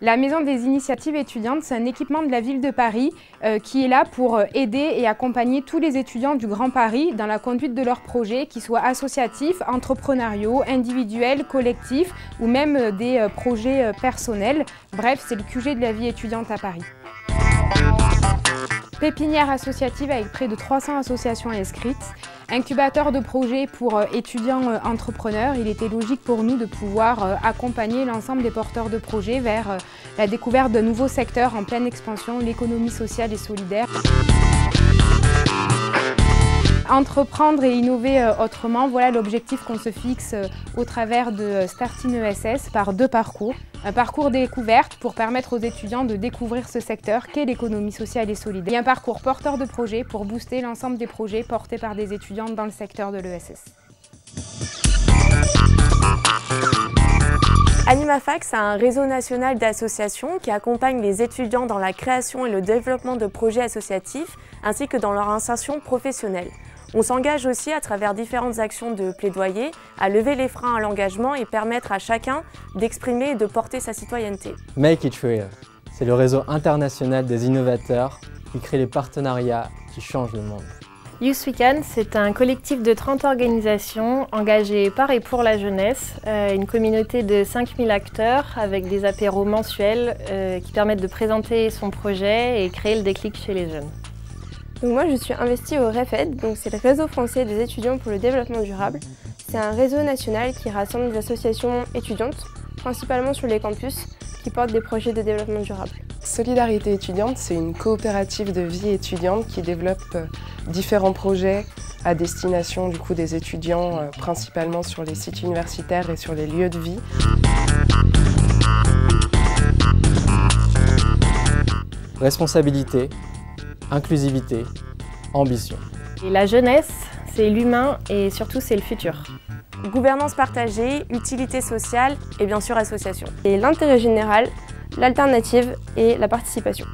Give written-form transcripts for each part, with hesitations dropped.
La Maison des Initiatives Étudiantes, c'est un équipement de la ville de Paris qui est là pour aider et accompagner tous les étudiants du Grand Paris dans la conduite de leurs projets, qu'ils soient associatifs, entrepreneuriaux, individuels, collectifs ou même des projets personnels. Bref, c'est le QG de la vie étudiante à Paris. Pépinière associative avec près de 300 associations inscrites. Incubateur de projets pour étudiants entrepreneurs, il était logique pour nous de pouvoir accompagner l'ensemble des porteurs de projets vers la découverte de nouveaux secteurs en pleine expansion, l'économie sociale et solidaire. Entreprendre et innover autrement, voilà l'objectif qu'on se fixe au travers de Start in ESS par 2 parcours. Un parcours découverte pour permettre aux étudiants de découvrir ce secteur qu'est l'économie sociale et solidaire. Et un parcours porteur de projets pour booster l'ensemble des projets portés par des étudiants dans le secteur de l'ESS. AnimaFac, c'est un réseau national d'associations qui accompagne les étudiants dans la création et le développement de projets associatifs ainsi que dans leur insertion professionnelle. On s'engage aussi à travers différentes actions de plaidoyer à lever les freins à l'engagement et permettre à chacun d'exprimer et de porter sa citoyenneté. Make it real, c'est le réseau international des innovateurs qui crée les partenariats qui changent le monde. Youth Weekend, c'est un collectif de 30 organisations engagées par et pour la jeunesse, une communauté de 5000 acteurs avec des apéros mensuels qui permettent de présenter son projet et créer le déclic chez les jeunes. Donc moi je suis investie au REFED, donc c'est le réseau français des étudiants pour le développement durable. C'est un réseau national qui rassemble des associations étudiantes, principalement sur les campus, qui portent des projets de développement durable. Solidarité étudiante, c'est une coopérative de vie étudiante qui développe différents projets à destination du coup des étudiants, principalement sur les sites universitaires et sur les lieux de vie. Responsabilité, inclusivité, ambition. Et la jeunesse, c'est l'humain et surtout c'est le futur. Gouvernance partagée, utilité sociale et bien sûr association. Et l'intérêt général, l'alternative et la participation.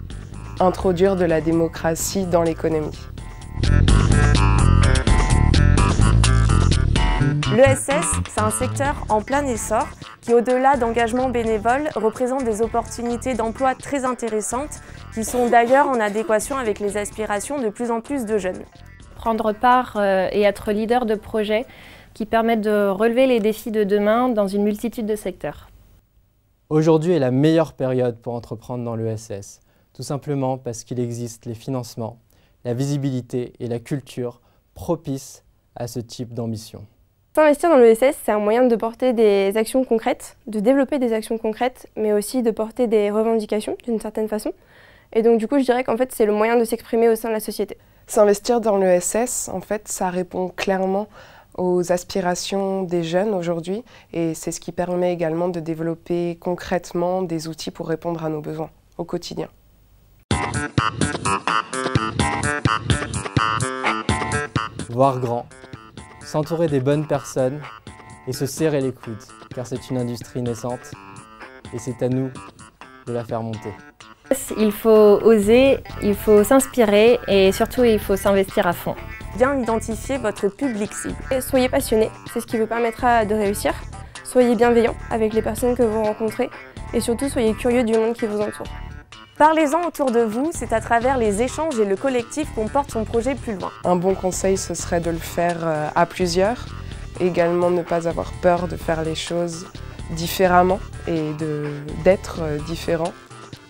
Introduire de la démocratie dans l'économie. L'ESS, c'est un secteur en plein essor qui, au-delà d'engagement bénévole, représente des opportunités d'emploi très intéressantes qui sont d'ailleurs en adéquation avec les aspirations de plus en plus de jeunes. Prendre part et être leader de projets qui permettent de relever les défis de demain dans une multitude de secteurs. Aujourd'hui est la meilleure période pour entreprendre dans l'ESS, tout simplement parce qu'il existe les financements, la visibilité et la culture propices à ce type d'ambition. S'investir dans l'ESS, c'est un moyen de porter des actions concrètes, de développer des actions concrètes, mais aussi de porter des revendications d'une certaine façon. Et donc du coup, je dirais qu'en fait, c'est le moyen de s'exprimer au sein de la société. S'investir dans l'ESS, en fait, ça répond clairement aux aspirations des jeunes aujourd'hui et c'est ce qui permet également de développer concrètement des outils pour répondre à nos besoins au quotidien. Voir grand, s'entourer des bonnes personnes et se serrer les coudes, car c'est une industrie naissante et c'est à nous de la faire monter. Il faut oser, il faut s'inspirer et surtout il faut s'investir à fond. Bien identifier votre public cible. Et soyez passionnés, c'est ce qui vous permettra de réussir. Soyez bienveillants avec les personnes que vous rencontrez et surtout soyez curieux du monde qui vous entoure. Parlez-en autour de vous, c'est à travers les échanges et le collectif qu'on porte son projet plus loin. Un bon conseil, ce serait de le faire à plusieurs. Également ne pas avoir peur de faire les choses différemment et d'être différent.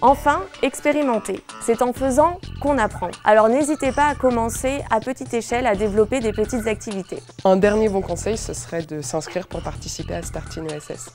Enfin, expérimenter. C'est en faisant qu'on apprend. Alors n'hésitez pas à commencer à petite échelle à développer des petites activités. Un dernier bon conseil, ce serait de s'inscrire pour participer à Start in ESS.